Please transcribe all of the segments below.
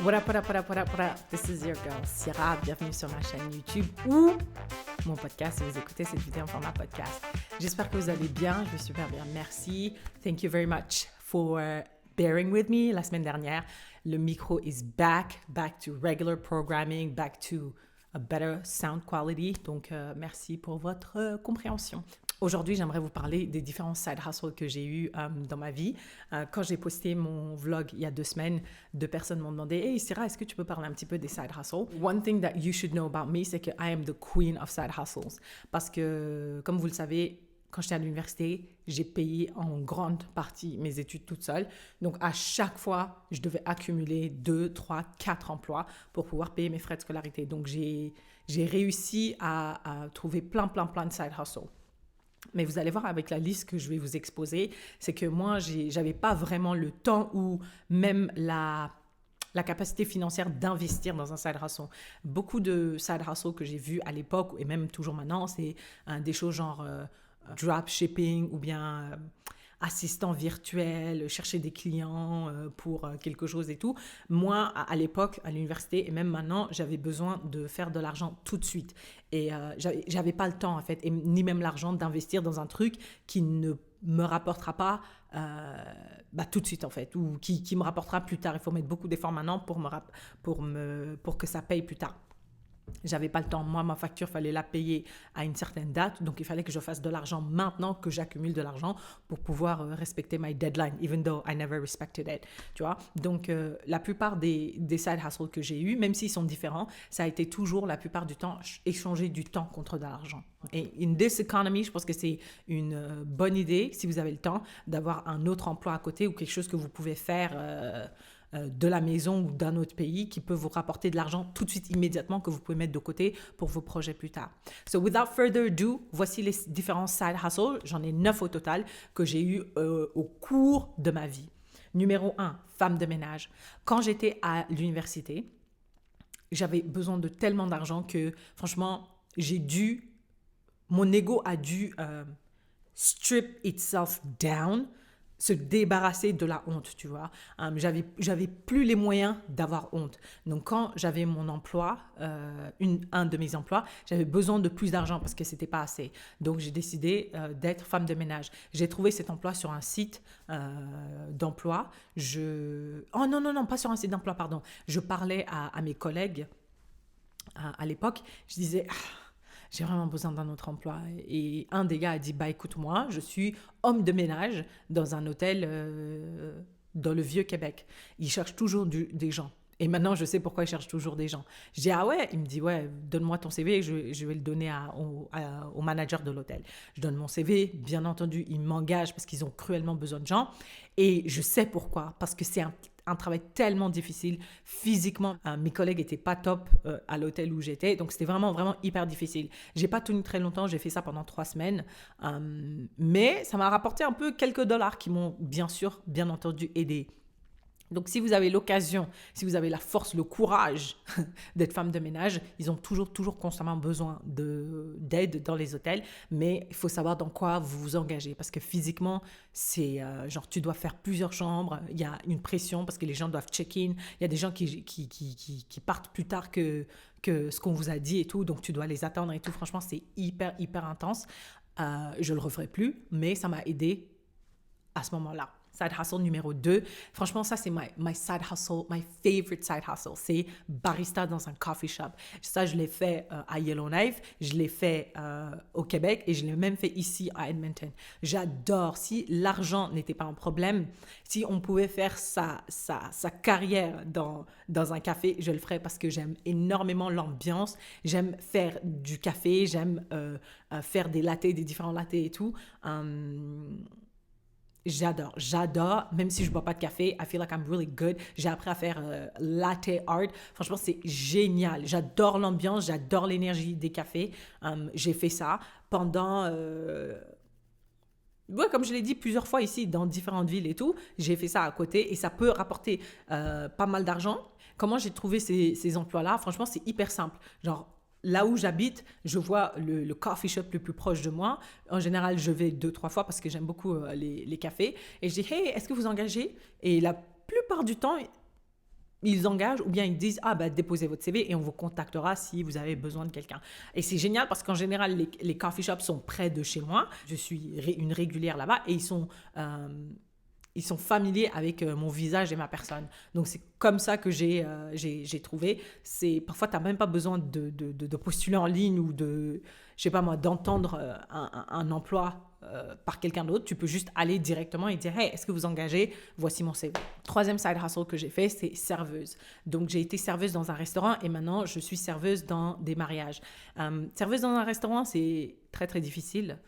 What up? This is your girl, Sierra. Bienvenue sur ma chaîne YouTube ou mon podcast si vous écoutez cette vidéo en format podcast. J'espère que vous allez bien. Je vais super bien. Merci. Thank you very much for bearing with me. La semaine dernière, le micro is back to regular programming, back to a better sound quality. Donc, merci pour votre compréhension. Aujourd'hui, j'aimerais vous parler des différents side hustles que j'ai eus dans ma vie. Quand j'ai posté mon vlog il y a 2 semaines, 2 personnes m'ont demandé « Hey Syrah, est-ce que tu peux parler un petit peu des side hustles ?» One thing that you should know about me, c'est que I am the queen of side hustles. Parce que, comme vous le savez, quand j'étais à l'université, j'ai payé en grande partie mes études toute seule. Donc, à chaque fois, je devais accumuler 2, 3, 4 emplois pour pouvoir payer mes frais de scolarité. Donc, j'ai réussi à trouver plein de side hustles. Mais vous allez voir avec la liste que je vais vous exposer, c'est que moi, j'avais pas vraiment le temps ou même la capacité financière d'investir dans un side hustle. Beaucoup de side hustles que j'ai vus à l'époque et même toujours maintenant, c'est des choses genre dropshipping ou bien assistant virtuel, chercher des clients pour quelque chose et tout. Moi, à l'époque, à l'université et même maintenant, j'avais besoin de faire de l'argent tout de suite. Et j'avais pas le temps, en fait, et ni même l'argent d'investir dans un truc qui ne me rapportera pas tout de suite, en fait, ou qui me rapportera plus tard. Il faut mettre beaucoup d'efforts maintenant pour que ça paye plus tard. J'avais pas le temps. Moi, ma facture, fallait la payer à une certaine date. Donc, il fallait que je fasse de l'argent maintenant que j'accumule de l'argent pour pouvoir respecter my deadline, even though I never respected it. Tu vois? Donc, la plupart des side hustles que j'ai eus, même s'ils sont différents, ça a été toujours, la plupart du temps, échanger du temps contre de l'argent. Et in this economy, je pense que c'est une bonne idée, si vous avez le temps, d'avoir un autre emploi à côté ou quelque chose que vous pouvez faire de la maison ou d'un autre pays qui peut vous rapporter de l'argent tout de suite, immédiatement, que vous pouvez mettre de côté pour vos projets plus tard. So, without further ado, voici les différents side hustles. J'en ai 9 au total que j'ai eu au cours de ma vie. Numéro 1, femme de ménage. Quand j'étais à l'université, j'avais besoin de tellement d'argent que, franchement, mon ego a dû strip itself down, se débarrasser de la honte, tu vois. J'avais plus les moyens d'avoir honte. Donc, quand j'avais mon emploi, un de mes emplois, j'avais besoin de plus d'argent parce que c'était pas assez. Donc, j'ai décidé d'être femme de ménage. J'ai trouvé cet emploi sur un site d'emploi. Oh non, pas sur un site d'emploi, pardon. Je parlais à mes collègues à l'époque. Je disais... j'ai vraiment besoin d'un autre emploi. Et un des gars a dit, écoute-moi, je suis homme de ménage dans un hôtel dans le Vieux-Québec. Il cherche toujours des gens. Et maintenant, je sais pourquoi il cherche toujours des gens. Je dis, ah ouais? Il me dit, ouais, donne-moi ton CV et je vais le donner au manager de l'hôtel. Je donne mon CV, bien entendu, ils m'engagent parce qu'ils ont cruellement besoin de gens. Et je sais pourquoi, parce que c'est un travail tellement difficile physiquement. Mes collègues n'étaient pas top à l'hôtel où j'étais, donc c'était vraiment hyper difficile. J'ai pas tenu très longtemps, j'ai fait ça pendant 3 semaines, mais ça m'a rapporté un peu quelques dollars qui m'ont bien entendu aidé. Donc, si vous avez l'occasion, si vous avez la force, le courage d'être femme de ménage, ils ont toujours constamment besoin d'aide dans les hôtels, mais il faut savoir dans quoi vous vous engagez parce que physiquement, c'est genre tu dois faire plusieurs chambres, il y a une pression parce que les gens doivent check-in, il y a des gens qui partent plus tard que ce qu'on vous a dit et tout, donc tu dois les attendre et tout. Franchement, c'est hyper intense. Je le referai plus, mais ça m'a aidé à ce moment-là. Side hustle numéro 2. Franchement, ça, c'est my side hustle, my favorite side hustle. C'est barista dans un coffee shop. Ça, je l'ai fait à Yellowknife, je l'ai fait au Québec et je l'ai même fait ici à Edmonton. J'adore. Si l'argent n'était pas un problème, si on pouvait faire sa carrière dans un café, je le ferais parce que j'aime énormément l'ambiance. J'aime faire du café, j'aime faire des lattés, des différents lattés et tout. J'adore, même si je bois pas de café, I feel like I'm really good. J'ai appris à faire latte art. Franchement, c'est génial. J'adore l'ambiance, j'adore l'énergie des cafés. J'ai fait ça pendant... comme je l'ai dit plusieurs fois ici, dans différentes villes et tout, j'ai fait ça à côté et ça peut rapporter pas mal d'argent. Comment j'ai trouvé ces emplois-là? Franchement, c'est hyper simple. Genre, là où j'habite, je vois le coffee shop le plus proche de moi. En général, je vais 2-3 fois parce que j'aime beaucoup les cafés. Et je dis, hey, est-ce que vous engagez? Et la plupart du temps, ils engagent ou bien ils disent déposez votre CV et on vous contactera si vous avez besoin de quelqu'un. Et c'est génial parce qu'en général, les coffee shops sont près de chez moi. Je suis une régulière là-bas et ils sont familiers avec mon visage et ma personne. Donc, c'est comme ça que j'ai trouvé. Parfois, tu n'as même pas besoin de postuler en ligne ou je sais pas moi, d'entendre un emploi par quelqu'un d'autre. Tu peux juste aller directement et dire « Hey, est-ce que vous engagez? Voici mon CV. » Troisième side hustle que j'ai fait, c'est serveuse. Donc, j'ai été serveuse dans un restaurant et maintenant, je suis serveuse dans des mariages. Serveuse dans un restaurant, c'est très, très difficile.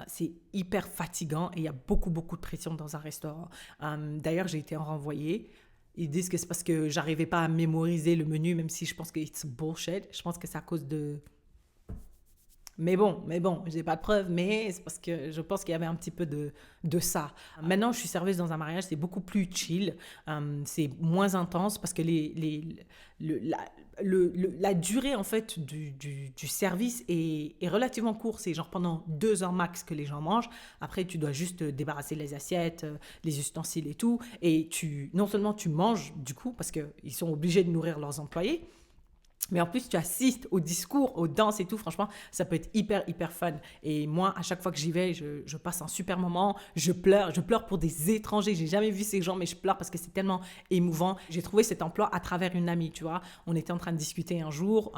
C'est hyper fatigant et il y a beaucoup, beaucoup de pression dans un restaurant. D'ailleurs, j'ai été renvoyée. Ils disent que c'est parce que j'arrivais pas à mémoriser le menu, même si je pense que it's bullshit. Je pense que c'est à cause de... Mais bon, j'ai pas de preuves, mais c'est parce que je pense qu'il y avait un petit peu de ça. Maintenant, je suis serveuse dans un mariage, c'est beaucoup plus chill, c'est moins intense parce que la durée en fait du service est relativement courte. C'est genre pendant 2 heures max que les gens mangent. Après, tu dois juste débarrasser les assiettes, les ustensiles et tout. Et non seulement tu manges du coup, parce qu'ils sont obligés de nourrir leurs employés, mais en plus, tu assistes au discours, aux danses et tout. Franchement, ça peut être hyper, hyper fun. Et moi, à chaque fois que j'y vais, je passe un super moment. Je pleure pour des étrangers. J'ai jamais vu ces gens, mais je pleure parce que c'est tellement émouvant. J'ai trouvé cet emploi à travers une amie, tu vois. On était en train de discuter un jour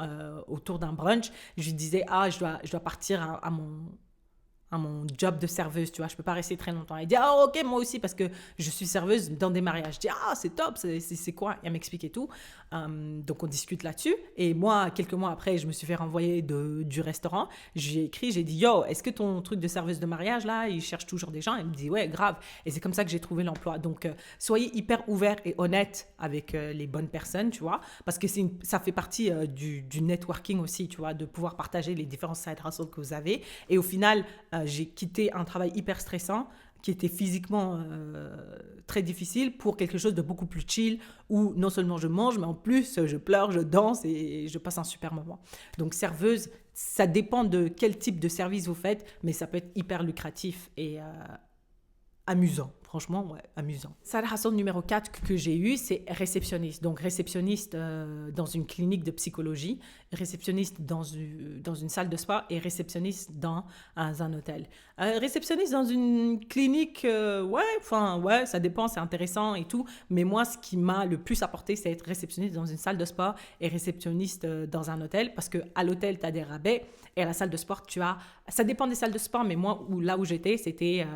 autour d'un brunch. Je lui disais, je dois partir à mon job de serveuse, tu vois, je peux pas rester très longtemps. Elle dit, ok, moi aussi, parce que je suis serveuse dans des mariages. Je dis, c'est top, c'est quoi? Elle m'explique et tout. Donc, on discute là-dessus. Et moi, quelques mois après, je me suis fait renvoyer du restaurant. J'ai écrit, j'ai dit, yo, est-ce que ton truc de serveuse de mariage, là, il cherche toujours des gens? Elle me dit, ouais, grave. Et c'est comme ça que j'ai trouvé l'emploi. Donc, soyez hyper ouverts et honnêtes avec les bonnes personnes, tu vois, parce que ça fait partie du networking aussi, tu vois, de pouvoir partager les différents side hustles que vous avez. Et au final, j'ai quitté un travail hyper stressant qui était physiquement très difficile pour quelque chose de beaucoup plus chill où non seulement je mange, mais en plus je pleure, je danse et je passe un super moment. Donc serveuse, ça dépend de quel type de service vous faites, mais ça peut être hyper lucratif et amusant. Franchement, ouais, amusant. Side hustle numéro 4 que j'ai eu, c'est réceptionniste. Donc, réceptionniste dans une clinique de psychologie, réceptionniste dans une salle de spa et réceptionniste dans un hôtel. Réceptionniste dans une clinique, ouais, ça dépend, c'est intéressant et tout. Mais moi, ce qui m'a le plus apporté, c'est être réceptionniste dans une salle de spa et réceptionniste dans un hôtel. Parce qu'à l'hôtel, tu as des rabais et à la salle de sport, ça dépend des salles de sport, mais moi, là où j'étais, c'était...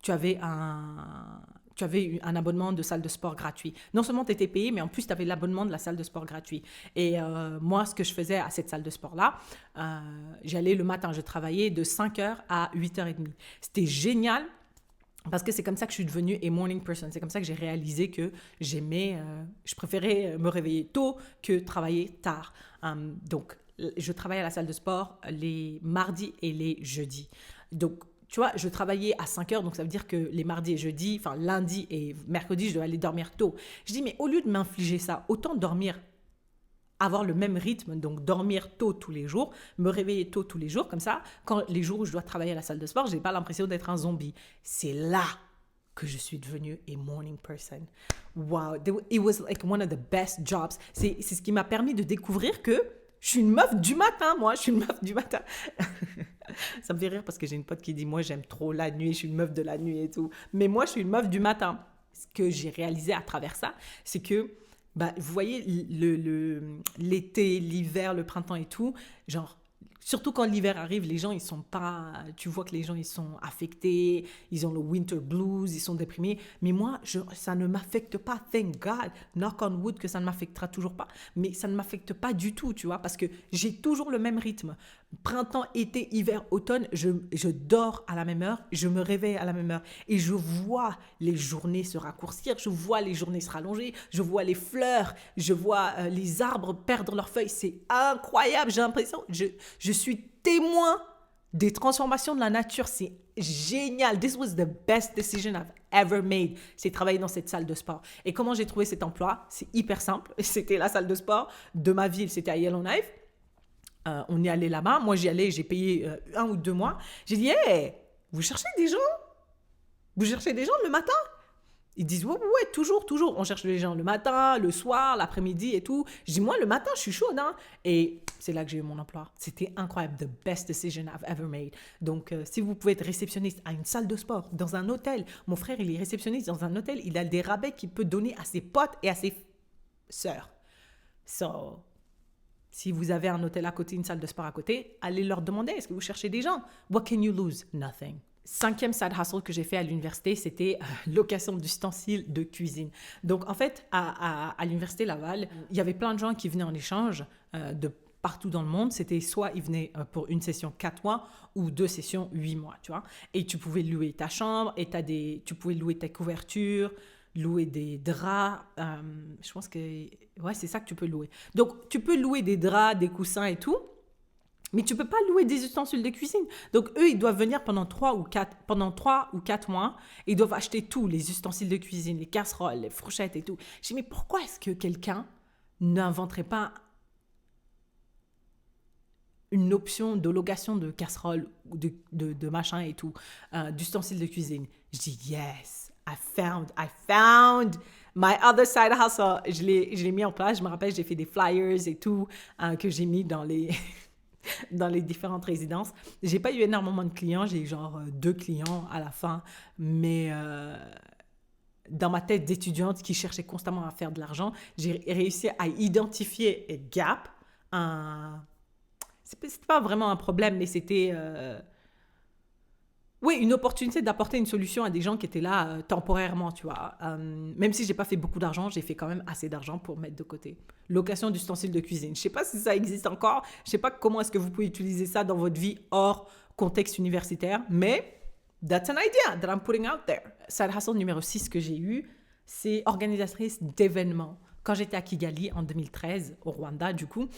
tu avais un abonnement de salle de sport gratuit. Non seulement tu étais payé, mais en plus, tu avais l'abonnement de la salle de sport gratuit. Et moi, ce que je faisais à cette salle de sport-là, j'allais le matin, je travaillais de 5h à 8h30. C'était génial parce que c'est comme ça que je suis devenue a morning person. C'est comme ça que j'ai réalisé que je préférais me réveiller tôt que travailler tard. Donc, je travaillais à la salle de sport les mardis et les jeudis. Donc, tu vois, je travaillais à 5h, donc ça veut dire que les mardis et jeudis, enfin lundi et mercredi, je dois aller dormir tôt. Je dis, mais au lieu de m'infliger ça, autant dormir, avoir le même rythme, donc dormir tôt tous les jours, me réveiller tôt tous les jours, comme ça, quand les jours où je dois travailler à la salle de sport, je n'ai pas l'impression d'être un zombie. C'est là que je suis devenue a morning person. Wow, it was like one of the best jobs. C'est ce qui m'a permis de découvrir que je suis une meuf du matin, moi, je suis une meuf du matin. Ça me fait rire parce que j'ai une pote qui dit « Moi, j'aime trop la nuit, je suis une meuf de la nuit et tout. » Mais moi, je suis une meuf du matin. Ce que j'ai réalisé à travers ça, c'est que, vous voyez, l'été, l'hiver, le printemps et tout, genre, surtout quand l'hiver arrive, les gens, ils sont pas... Tu vois que les gens, ils sont affectés, ils ont le winter blues, ils sont déprimés. Mais moi, ça ne m'affecte pas, thank God, knock on wood, que ça ne m'affectera toujours pas. Mais ça ne m'affecte pas du tout, tu vois, parce que j'ai toujours le même rythme. Printemps, été, hiver, automne, je dors à la même heure, je me réveille à la même heure. Et je vois les journées se raccourcir, je vois les journées se rallonger, je vois les fleurs, je vois les arbres perdre leurs feuilles. C'est incroyable, j'ai l'impression, je suis témoin des transformations de la nature. C'est génial. This was the best decision I've ever made. C'est travailler dans cette salle de sport. Et comment j'ai trouvé cet emploi? C'est hyper simple. C'était la salle de sport de ma ville, c'était à Yellowknife. On est allé là-bas. Moi, j'y allais, j'ai payé 1 ou 2 mois. J'ai dit, hey, vous cherchez des gens? Vous cherchez des gens le matin? Ils disent, ouais, toujours. On cherche les gens le matin, le soir, l'après-midi et tout. Je dis, moi, le matin, je suis chaude, hein. Et c'est là que j'ai eu mon emploi. C'était incroyable. The best decision I've ever made. Donc, si vous pouvez être réceptionniste à une salle de sport, dans un hôtel. Mon frère, il est réceptionniste dans un hôtel. Il a des rabais qu'il peut donner à ses potes et à ses sœurs. So, si vous avez un hôtel à côté, une salle de sport à côté, allez leur demander, est-ce que vous cherchez des gens? What can you lose? Nothing. 5e side hustle que j'ai fait à l'université, c'était location d'ustensiles de cuisine. Donc, en fait, à l'université Laval, il y avait plein de gens qui venaient en échange de partout dans le monde. C'était soit ils venaient pour une session 4 mois ou 2 sessions 8 mois, tu vois. Et tu pouvais louer ta chambre et tu pouvais louer ta couverture, louer des draps. Je pense que... Ouais, c'est ça que tu peux louer. Donc, tu peux louer des draps, des coussins et tout. Mais tu ne peux pas louer des ustensiles de cuisine. Donc, eux, ils doivent venir pendant 3 ou 4 mois. Ils doivent acheter tous les ustensiles de cuisine, les casseroles, les fourchettes et tout. Je dis, mais pourquoi est-ce que quelqu'un n'inventerait pas une option de location de casseroles, de machin et tout, d'ustensiles de cuisine? Je dis, yes, I found my other side hustle. Je l'ai mis en place. Je me rappelle, j'ai fait des flyers et tout que j'ai mis dans les... dans les différentes résidences. J'ai pas eu énormément de clients, j'ai eu genre 2 clients à la fin, mais dans ma tête d'étudiante qui cherchait constamment à faire de l'argent, j'ai réussi à identifier un gap. C'était pas vraiment un problème, mais c'était une opportunité d'apporter une solution à des gens qui étaient là temporairement, tu vois. Même si j'ai pas fait beaucoup d'argent, j'ai fait quand même assez d'argent pour mettre de côté. Location d'ustensiles de cuisine. Je sais pas si ça existe encore. Je sais pas comment est-ce que vous pouvez utiliser ça dans votre vie hors contexte universitaire, mais that's an idea that I'm putting out there. Side hustle numéro 6 que j'ai eu, c'est organisatrice d'événements. Quand j'étais à Kigali en 2013, au Rwanda, du coup,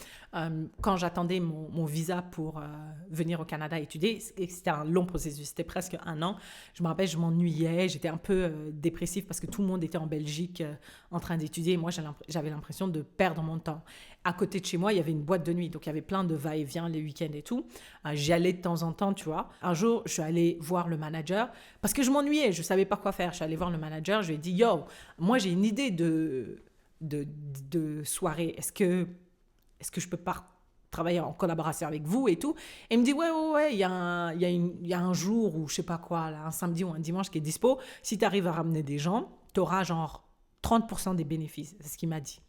quand j'attendais mon visa pour venir au Canada étudier, c'était un long processus, c'était presque 1 an. Je me rappelle, je m'ennuyais, j'étais un peu dépressive parce que tout le monde était en Belgique en train d'étudier. Et moi, j'avais l'impression de perdre mon temps. À côté de chez moi, il y avait une boîte de nuit, donc il y avait plein de va-et-vient les week-ends et tout. J'y allais de temps en temps, tu vois. Un jour, je suis allée voir le manager parce que je m'ennuyais, je ne savais pas quoi faire. Je suis allée voir le manager, je lui ai dit « Yo, moi j'ai une idée de soirée, est-ce que je peux pas travailler en collaboration avec vous et tout ?» Et il me dit ouais, il y a un jour ou je sais pas quoi, là, un samedi ou un dimanche qui est dispo, si tu arrives à ramener des gens, tu auras genre 30% des bénéfices. C'est ce qu'il m'a dit.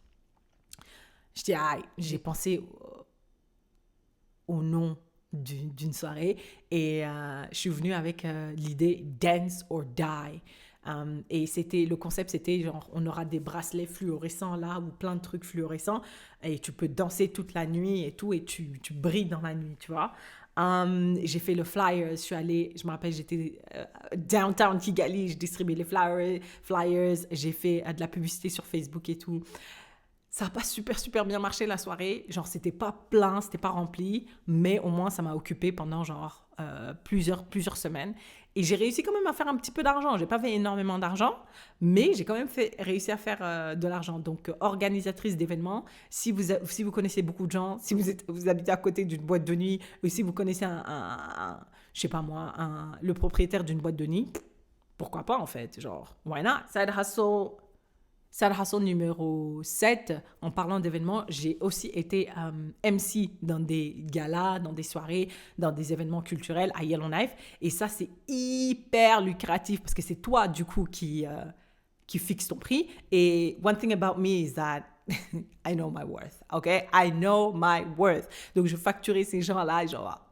Je dis j'ai pensé au nom d'une soirée et je suis venue avec l'idée Dance or Die. Et le concept c'était genre on aura des bracelets fluorescents là ou plein de trucs fluorescents et tu peux danser toute la nuit et tout et tu brilles dans la nuit, tu vois. J'ai fait le flyer, je me rappelle j'étais downtown Kigali, je distribuais les flyers, j'ai fait de la publicité sur Facebook et tout. Ça n'a pas super bien marché la soirée, genre c'était pas plein, c'était pas rempli, mais au moins ça m'a occupée pendant genre plusieurs semaines et j'ai réussi quand même à faire un petit peu d'argent. J'ai pas fait énormément d'argent, mais j'ai quand même réussi à faire de l'argent. Donc organisatrice d'événements, si vous connaissez beaucoup de gens, si vous habitez à côté d'une boîte de nuit ou si vous connaissez je sais pas moi, le propriétaire d'une boîte de nuit, pourquoi pas en fait, genre why not? Side hustle numéro 7, en parlant d'événements, j'ai aussi été MC dans des galas, dans des soirées, dans des événements culturels à Yellowknife. Et ça, c'est hyper lucratif parce que c'est toi, du coup, qui fixe ton prix. Et one thing about me is that I know my worth, OK? I know my worth. Donc, je facturais ces gens-là, genre...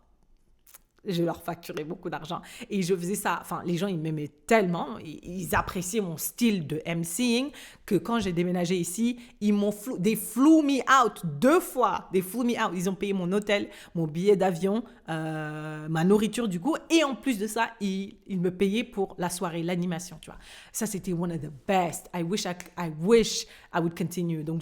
Je leur facturais beaucoup d'argent. Et je faisais ça. Enfin, les gens, ils m'aimaient tellement. Ils appréciaient mon style de MCing que quand j'ai déménagé ici, they flew me out 2 fois. They flew me out. Ils ont payé mon hôtel, mon billet d'avion, ma nourriture du coup. Et en plus de ça, ils me payaient pour la soirée, l'animation, tu vois. Ça, c'était one of the best. I wish I would continue. Donc,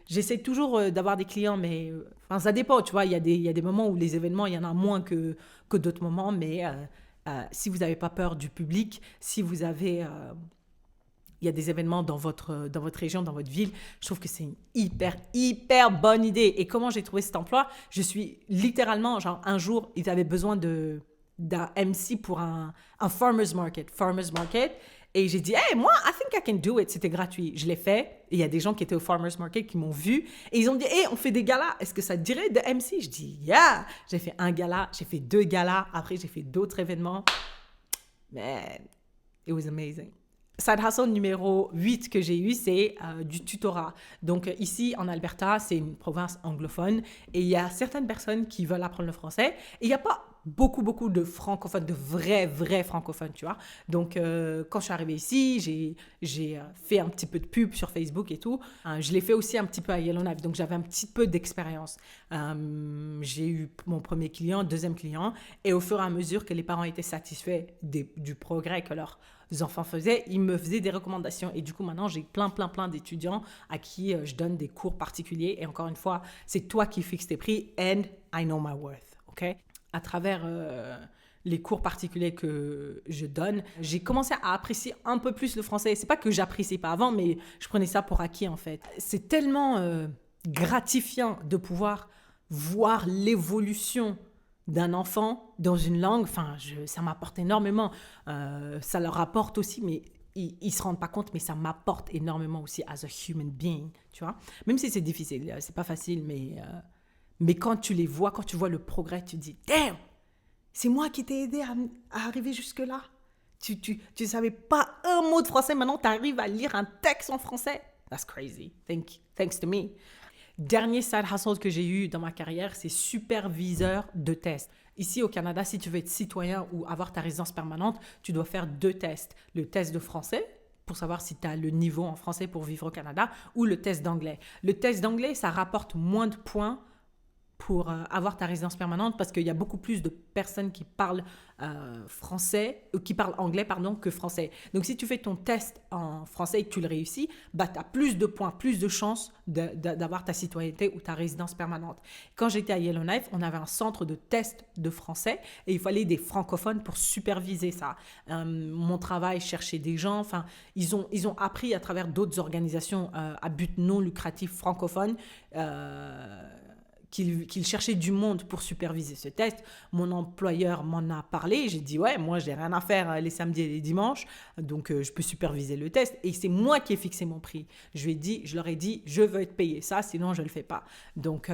j'essaie toujours d'avoir des clients, mais ça dépend, tu vois. Il y a des moments où les événements, il y en a moins que d'autres moments, mais si vous n'avez pas peur du public, si vous avez... il y a des événements dans votre région, dans votre ville, je trouve que c'est une hyper bonne idée. Et comment j'ai trouvé cet emploi? Je suis littéralement, genre un jour, ils avaient besoin d'un MC pour un farmer's market. Et j'ai dit, hey, moi, I think I can do it. C'était gratuit. Je l'ai fait. Et il y a des gens qui étaient au Farmers Market qui m'ont vu. Et ils ont dit, hey, on fait des galas. Est-ce que ça te dirait de MC? Je dis, yeah. J'ai fait un gala. J'ai fait 2 galas. Après, j'ai fait d'autres événements. Man, it was amazing. Side hustle numéro 8 que j'ai eu, c'est du tutorat. Donc ici, en Alberta, c'est une province anglophone et il y a certaines personnes qui veulent apprendre le français et il n'y a pas beaucoup de francophones, de vrais francophones, tu vois. Donc quand je suis arrivée ici, j'ai fait un petit peu de pub sur Facebook et tout. Je l'ai fait aussi un petit peu à Yellowknife, donc j'avais un petit peu d'expérience. J'ai eu mon premier client, deuxième client et au fur et à mesure que les parents étaient satisfaits du progrès que leurs enfants faisaient, ils me faisaient des recommandations. Et du coup, maintenant, j'ai plein d'étudiants à qui je donne des cours particuliers. Et encore une fois, c'est toi qui fixes tes prix and I know my worth, OK? À travers les cours particuliers que je donne, j'ai commencé à apprécier un peu plus le français. C'est pas que j'appréciais pas avant, mais je prenais ça pour acquis, en fait. C'est tellement gratifiant de pouvoir voir l'évolution d'un enfant dans une langue, enfin, ça m'apporte énormément. Ça leur apporte aussi, mais ils ne se rendent pas compte, mais ça m'apporte énormément aussi as a human being, tu vois. Même si c'est difficile, c'est pas facile, mais quand tu les vois, quand tu vois le progrès, tu te dis, damn, c'est moi qui t'ai aidé à arriver jusque-là. Tu savais pas un mot de français, maintenant tu arrives à lire un texte en français. That's crazy. Thanks to me. Dernier side hustle que j'ai eu dans ma carrière, c'est superviseur de tests. Ici au Canada, si tu veux être citoyen ou avoir ta résidence permanente, tu dois faire 2 tests. Le test de français, pour savoir si tu as le niveau en français pour vivre au Canada, ou le test d'anglais. Le test d'anglais, ça rapporte moins de points pour avoir ta résidence permanente parce qu'il y a beaucoup plus de personnes qui parlent qui parlent anglais que français. Donc si tu fais ton test en français et que tu le réussis, bah, tu as plus de points, plus de chances d'avoir ta citoyenneté ou ta résidence permanente. Quand j'étais à Yellowknife, on avait un centre de test de français et il fallait des francophones pour superviser ça. Mon travail, chercher des gens, enfin, ils ont appris à travers d'autres organisations à but non lucratif francophones qu'il cherchait du monde pour superviser ce test. Mon employeur m'en a parlé. J'ai dit, ouais, moi, j'ai rien à faire les samedis et les dimanches, donc je peux superviser le test. Et c'est moi qui ai fixé mon prix. Je leur ai dit, je veux être payé ça, sinon je ne le fais pas. Donc,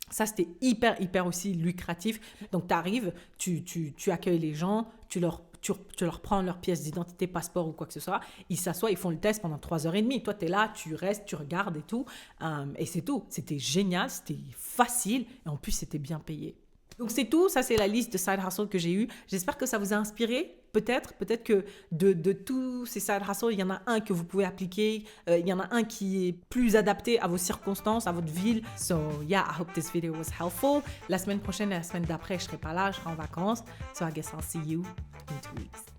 ça, c'était hyper aussi lucratif. Donc, tu arrives, tu accueilles les gens, tu leur prends leur pièce d'identité, passeport ou quoi que ce soit. Ils s'assoient, ils font le test pendant 3h30. Toi, tu es là, tu restes, tu regardes et tout. Et c'est tout. C'était génial, c'était facile et en plus, c'était bien payé. Donc, c'est tout. Ça, c'est la liste de side hustles que j'ai eu. J'espère que ça vous a inspiré. Peut-être que de tous ces side hustles, il y en a un que vous pouvez appliquer. Il y en a un qui est plus adapté à vos circonstances, à votre ville. So, yeah, I hope this video was helpful. La semaine prochaine et la semaine d'après, je ne serai pas là, je serai en vacances. So, I guess I'll see you in 2 weeks.